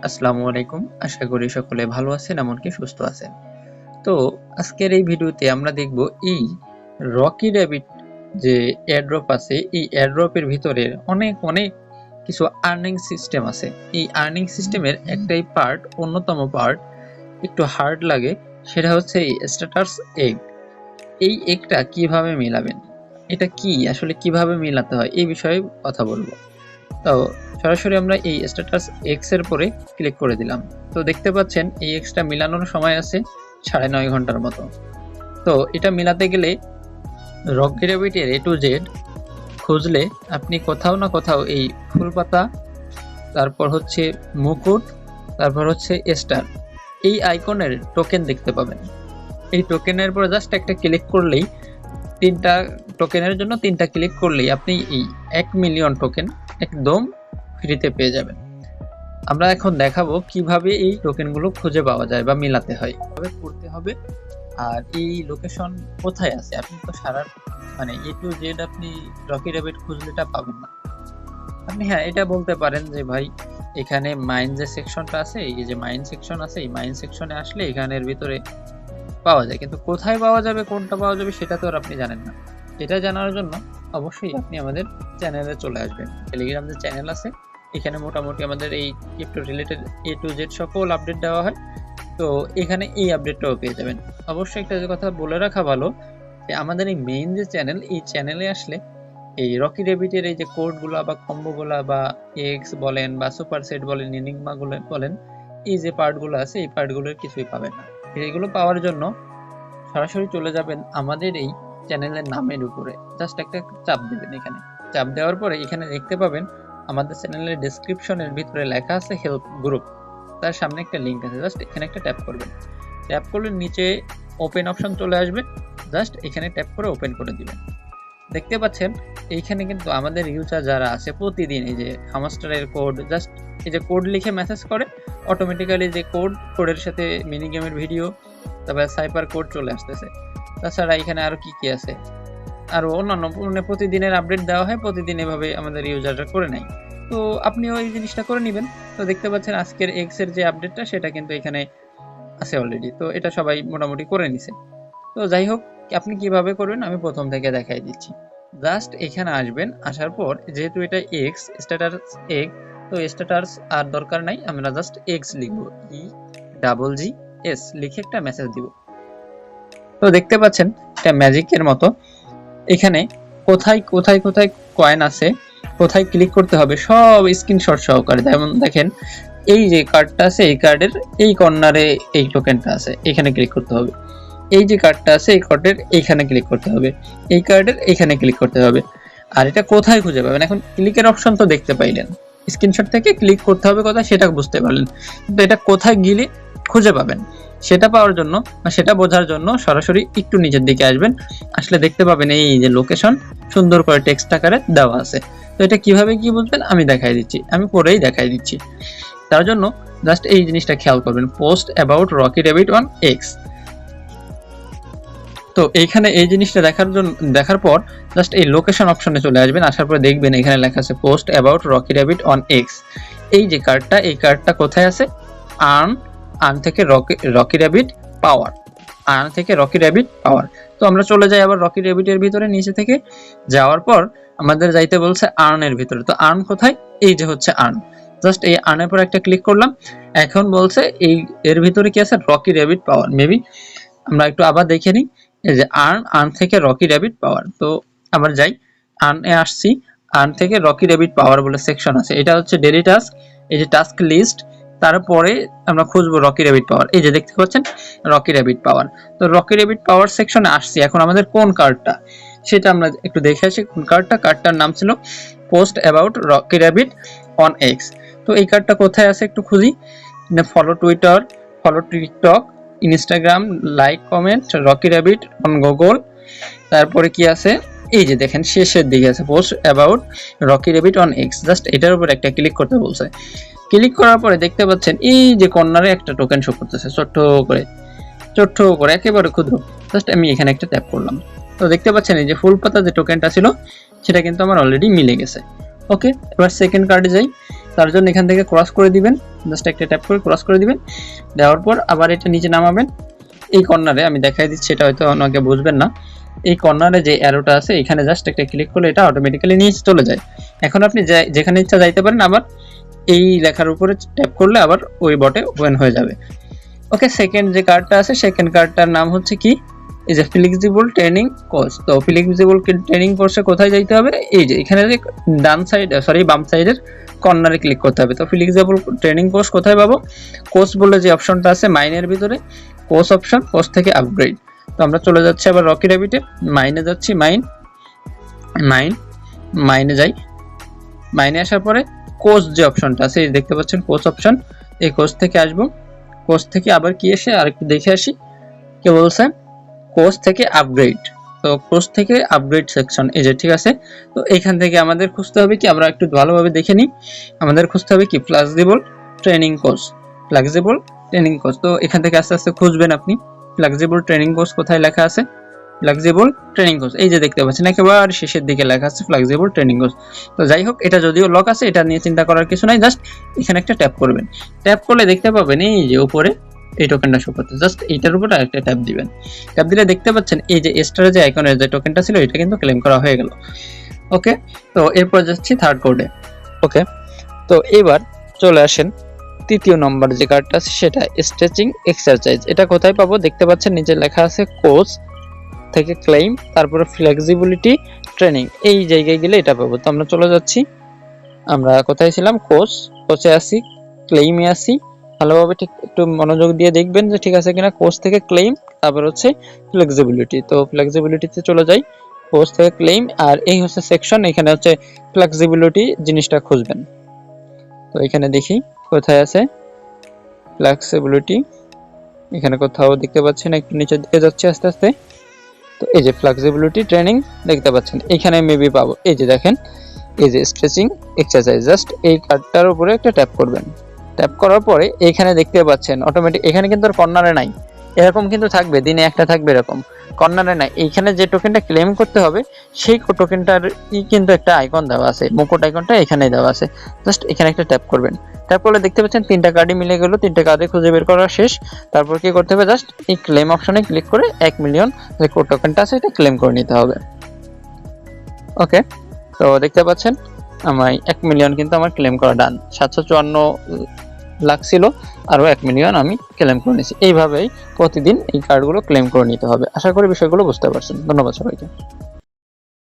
আসসালামু আলাইকুম। আশা করি সকলে ভালো আছেন, এমনকি সুস্থ আছেন। তো আজকের এই ভিডিওতে আমরা দেখব এই রকি র‍্যাবিট যে এয়ারড্রপ আছে, এই এয়ারড্রপের ভিতরে অনেক কিছু আর্নিং সিস্টেম আছে। এই আর্নিং সিস্টেমের একটাই পার্ট, অন্যতম পার্ট একটু হার্ড লাগে, সেটা হচ্ছে এই স্ট্যাটাস এগ। এই এগটা কিভাবে মেলাবেন, এটা কি আসলে কিভাবে মেলাতে হয়, এই বিষয়ে কথা বলবো। তো সরাসরি আমরা এই স্ট্যাটাস এক্স এর পরে ক্লিক করে দিলাম। তো দেখতে পাচ্ছেন এই এক্সটা মিলানোর সময় আছে 9.5 ঘন্টার মতো। তো এটা মিলাতে গেলে রকি র‍্যাবিটের A to Z খুঁজলে আপনি কোথাও না কোথাও এই ফুল পাতা, তারপর হচ্ছে মুকুট, তারপর হচ্ছে স্টার, এই আইকনের টোকেন দেখতে পাবেন। এই টোকেনের উপর জাস্ট একটা ক্লিক করলেই, তিনটা টোকেনের জন্য তিনটা ক্লিক করলেই আপনি এই 1 মিলিয়ন টোকেন একদম ফ্রিতে পেয়ে যাবেন। আমরা এখন দেখাবো কিভাবে এই টোকেনগুলো খুঁজে পাওয়া যায় বা মিলাতে হয়, কিভাবে করতে হবে, আর এই লোকেশন কোথায় আছে। আপনি তো সারা A to Z আপনি রকি র‍্যাবিট খুঁজলে এটা পাবেন না। আপনি হ্যাঁ এটা বলতে পারেন যে ভাই এখানে মাইন যে সেকশনটা আছে, এই যে মাইন সেকশন আছে, এই মাইন সেকশনে আসলে এখানের ভিতরে পাওয়া যায়, কিন্তু কোথায় পাওয়া যাবে, কোনটা পাওয়া যাবে সেটা তো আর আপনি জানেন না। এটা জানার জন্য অবশ্যই আপনি আমাদের চ্যানেলে চলে আসবেন। টেলিগ্রাম যে চ্যানেল আছে, এখানে মোটামুটি আমাদের এই crypto related A to Z সকল আপডেট দেওয়া হয়। তো এখানে এই আপডেটটাও পেয়ে যাবেন। অবশ্যই একটা যে কথা বলে রাখা ভালো, যে আমাদের এই মেইন যে চ্যানেল, এই চ্যানেলে আসলে এই রকি র‍্যাবিটের এই যে কোডগুলা বা কম্বোগুলা বা এক্স বলেন বা সুপার সেট বলেন, এনিগমা বলেন, এই যে পার্টগুলো আছে, এই পার্টগুলোর কিছুই পাবেন না। এগুলো পাওয়ার জন্য সরাসরি চলে যাবেন আমাদের এই চ্যানেলের নামের উপরে, জাস্ট একটা চাপ দিবেন। এখানে চাপ দেওয়ার পরে এখানে দেখতে পাবেন আমাদের চ্যানেলের ডেসক্রিপশনের ভিতরে লেখা আছে হেল্প গ্রুপ, তার সামনে একটা লিংক আছে, জাস্ট এখানে একটা ট্যাপ করবেন। ট্যাপ করলে নিচে ওপেন অপশন চলে আসবে, জাস্ট এখানে ট্যাপ করে ওপেন করে দিবেন। দেখতে পাচ্ছেন এইখানে কিন্তু আমাদের ইউজার যারা আছে প্রতিদিন এই যে হামস্টারের কোড, জাস্ট এই যে কোড লিখে মেসেজ করে, অটোমেটিক্যালি যে কোডের সাথে মিনি গেমের ভিডিও, তারপরে সাইপার কোড চলে আসতেছে। তাছাড়া এখানে আরো কি আছে, আরো অন্যান্য প্রতিদিনের আপডেট দেওয়া হয়, প্রতিদিন এভাবে আমাদের ইউজাররা করে নেয়। তো আপনিও এই জিনিসটা করে নেবেন। তো দেখতে পাচ্ছেন আজকের এক্স এর যে আপডেটটা, সেটা কিন্তু এখানে আছে অলরেডি। তো এটা সবাই মোটামুটি করে নিছে। তো যাই হোক, আপনি কিভাবে করবেন আমি প্রথম থেকে দেখাই দিচ্ছি। জাস্ট এখানে আসবেন, আসার পর যেহেতু এটা এক্স স্ট্যাটাস এগ, তো স্ট্যাটাস আর দরকার নাই, আমরা জাস্ট এক্স লিখব, EGS লিখে একটা মেসেজ দিব। তো দেখতে পাচ্ছেন এটা ম্যাজিকের মতো এখানে কোথায় কয়েন আছে, কোথায় ক্লিক করতে হবে সব স্ক্রিনশট সহকারে। যেমন দেখেন এই যে কার্ডটা আছে, এই কার্ডের এই কর্নারে এই টোকেনটা আছে, এখানে ক্লিক করতে হবে। এই যে কার্ডটা আছে, এই কার্ডের এইখানে ক্লিক করতে হবে, এই কার্ডের এইখানে ক্লিক করতে হবে। আর এটা কোথায় খুঁজে পাবেন, এখন ক্লিকের অপশন তো দেখতে পাইলেন, স্ক্রিনশট থেকে ক্লিক করতে হবে কোথায় সেটা বুঝতে পারলেন, কিন্তু এটা কোথায় গেলে খুঁজে পাবেন সেটা পাওয়ার জন্য বা সেটা বোঝার জন্য সরাসরি একটু নিচের দিকে আসবেন। আসলে দেখতে পাবেন এই যে লোকেশন সুন্দর করে টেক্সট আকারে দেওয়া আছে। তো এটা কিভাবে কি বুঝবেন আমি দেখাই দিচ্ছি, আমি পরেই দেখাই দিচ্ছি। তার জন্য জাস্ট এই জিনিসটা খেয়াল করবেন, post about Rocky rabbit on x. তো এইখানে এই জিনিসটা দেখার পর জাস্ট এই লোকেশন অপশনে চলে আসবেন। আসার পরে দেখবেন এখানে লেখা আছে post about Rocky rabbit on x. এই যে কার্ডটা, এই কার্ডটা কোথায় আছে, আর্ন থেকে রকি র‍্যাবিট পাওয়ার, আর্ন থেকে রকি র‍্যাবিট পাওয়ার। তো আমরা চলে যাই আবার রকি র‍্যাবিটের ভিতরে, নিচে থেকে যাওয়ার পর আমাদের যাইতে বলছে আর্নের ভিতরে। তো আর্ন কোথায়, এই যে হচ্ছে আর্ন, জাস্ট এই আর্নের পর একটা ক্লিক করলাম। এখন বলছে এই এর ভিতরে কি আছে, রকি র‍্যাবিট পাওয়ার। মেবি আমরা একটু আবার দেখে নিই, এই যে আর্ন থেকে রকি র‍্যাবিট পাওয়ার। তো আবার যাই, আর্নে আসছি, আর্ন থেকে রকি র‍্যাবিট পাওয়ার বলে সেকশন আছে, এটা হচ্ছে ডেইলি টাস্ক, এই যে টাস্ক লিস্ট, তারপরে আমরা খুঁজবো রকি র‍্যাবিট পাওয়ার। এই যে দেখতে পাচ্ছেন রকি র‍্যাবিট পাওয়ার। তো রকি র‍্যাবিট পাওয়ার সেকশনে আসছি। এখন আমাদের কোন কার্ডটা সেটা আমরা একটু দেখে আসি। কোন কার্ডটার নাম ছিল post about Rocky rabbit on x. তো এই কার্ডটা কোথায় আছে একটু খুঁজি, follow Twitter, follow TikTok, Instagram, like comment Rocky rabbit on Google. তারপরে কি আছে, এই যে দেখেন শেষের দিকে আছে post about Rocky rabbit on x. Just এটার উপর একটা ক্লিক করতে বলছে। ক্লিক করার পরে দেখতে পাচ্ছেন এই যে কর্নারে একটা টোকেন শো করতেছে, ছোট্ট করে একেবারে ক্ষুদ্র। জাস্ট আমি এখানে একটা ট্যাপ করলাম। তো দেখতে পাচ্ছেন এই যে ফুল পাতা যে টোকেনটা ছিল সেটা কিন্তু আমার অলরেডি মিলে গেছে। ওকে, এবার সেকেন্ড কার্ডে যাই। তার জন্য এখান থেকে ক্রস করে দিবেন, জাস্ট একটা ট্যাপ করে ক্রস করে দিবেন। দেওয়ার পর আবার এটা নিচে নামাবেন। এই কর্নারে আমি দেখাই দিচ্ছি, এটা হয়তো অনেকে বুঝবেন না। এই কর্নারে যে অ্যারোটা আছে এখানে জাস্ট একটা ক্লিক করলে এটা অটোমেটিক্যালি নিচে চলে যায়। এখন আপনি যেখানে ইচ্ছা যাইতে পারেন, আবার এই লেখার উপরে ট্যাপ করলে আবার ওই বটে ওপেন হয়ে যাবে। ওকে, সেকেন্ড যে কার্ডটা আছে সেকেন্ড কার্ডটার নাম হচ্ছে কি, এই যে ফ্লেক্সিবল ট্রেনিং কোর্স। তো ফ্লেক্সিবল ট্রেনিং কোর্সে কোথায় যাইতে হবে, এই যে এখানে যে বাম সাইডের কর্নারে ক্লিক করতে হবে। তো ফ্লেক্সিবল ট্রেনিং কোর্স কোথায় পাবো, কোর্স বলে যে অপশনটা আছে মাইনের ভিতরে, কোর্স অপশন, কোর্স থেকে আপগ্রেড। তো আমরা চলে যাচ্ছি আবার রকি র্যাবিটে, মাইনে যাচ্ছি, মাইনে যাই। মাইনে আসার পরে কোর্স যে অপশনটা আছে এই দেখতে পাচ্ছেন কোর্স অপশন, এই কোর্স থেকে আসবো। কোর্স থেকে আবার কি এসে আরেকটু দেখে আসি, কে বলছে কোর্স থেকে আপগ্রেড। তো কোর্স থেকে আপগ্রেড সেকশন, এই যে ঠিক আছে। তো এখান থেকে আমাদের খুঁজতে হবে কি, আমরা একটু ভালোভাবে দেখে নিই। আমাদের খুঁজতে হবে কি flexible training course, flexible training course. তো এখান থেকে আস্তে আস্তে খুঁজবেন আপনি ফ্লেক্সিবল ট্রেনিং কোর্স কোথায় লেখা আছে, ফ্লেক্সিবল ট্রেনিং কোর্স এই যে দেখতে পাচ্ছেন একেবারে শেষের দিকে লেখা আছে ফ্লেক্সিবল ট্রেনিং কোর্স। তো যাই হোক, এটা যদিও লক আছে, এটা নিয়ে চিন্তা করার কিছু নাই, জাস্ট এখানে একটা ট্যাপ করবেন। ট্যাপ করলে দেখতে পাবেন এই যে উপরে এই টোকেনটা শো করতে, জাস্ট এইটার উপর একটা ট্যাপ দিবেন। ট্যাপ দিলে দেখতে পাচ্ছেন এই যে স্টারের যে আইকনের যে টোকেনটা ছিল এটা কিন্তু ক্লেম করা হয়ে গেল। ওকে, তো এরপর যাচ্ছি থার্ড কোডে। ওকে, তো এবার চলে আসেন তৃতীয় নম্বর যে কার্ডটা আছে সেটা স্ট্রেচিং এক্সারসাইজ। এটা কোথায় পাবো, দেখতে পাচ্ছেন নিচে লেখা আছে কোর্স থেকে ক্লেম, তারপরে ফ্লেক্সিবিলিটি ট্রেনিং, এই জায়গায় গেলে এটা পাবো। তো আমরা চলে যাচ্ছি, আমরা কোথায় ছিলাম, কোর্সে আসি, ক্লেইমে আসি। ভালোভাবে ঠিক একটু মনোযোগ দিয়ে দেখবেন যে ঠিক আছে কিনা। কোর্স থেকে ক্লেইম, তারপর হচ্ছে ফ্লেক্সিবিলিটি। তো ফ্লেক্সিবিলিটিতে চলে যাই, কোর্স থেকে ক্লেইম, আর এই হচ্ছে সেকশন, এখানে হচ্ছে ফ্লেক্সিবিলিটি জিনিসটা খুঁজবেন। তো এখানে দেখি কোথায় আছে ফ্লেক্সিবিলিটি, এখানে কোথাও দেখতে পাচ্ছেন, একটু নিচের দিকে যাচ্ছে আস্তে আস্তে। তো এই যে ফ্লেক্সিবিলিটি ট্রেনিং দেখতে পাচ্ছেন, এখানে মেবি পাবো। এই যে দেখেন, এই যে স্ট্রেচিং এক্সারসাইজ, জাস্ট এই কার্ডটার উপরে একটা ট্যাপ করবেন। ট্যাপ করার পরে এখানে দেখতে পাচ্ছেন অটোমেটিক, এখানে কিন্তু আর কর্নারে নাই, এরকম কিন্তু থাকবে, দিনে একটা থাকবে এরকম, কর্নারে নাই। এইখানে যে টোকেনটা ক্লেম করতে হবে সেই টোকেনটার কিন্তু একটা আইকন দেওয়া আছে, মুকুট আইকনটা এখানেই দেওয়া আছে, জাস্ট এখানে একটা ট্যাপ করবেন। ট্যাপ করলে দেখতে পাচ্ছেন তিনটা কার্ডই মিলে গেল, তিনটা কার্ডে খুঁজে বের করা শেষ। তারপর কি করতে হবে, জাস্ট এই ক্লেম অপশনে ক্লিক করে 1 মিলিয়ন যে টোকেনটা আছে এটা ক্লেম করে নিতে হবে। ওকে, তো দেখতে পাচ্ছেন আমার 1 মিলিয়ন কিন্তু আমার ক্লেম করা ডান। 754 লাখ ছিল, আরো 1 মিলিয়ন আমি ক্লেম করে নিয়েছি। এইভাবেই প্রতিদিন এই কার্ডগুলো ক্লেম করে নিতে হবে। আশা করি বিষয়গুলো বুঝতে পারছেন। ধন্যবাদ সবাইকে।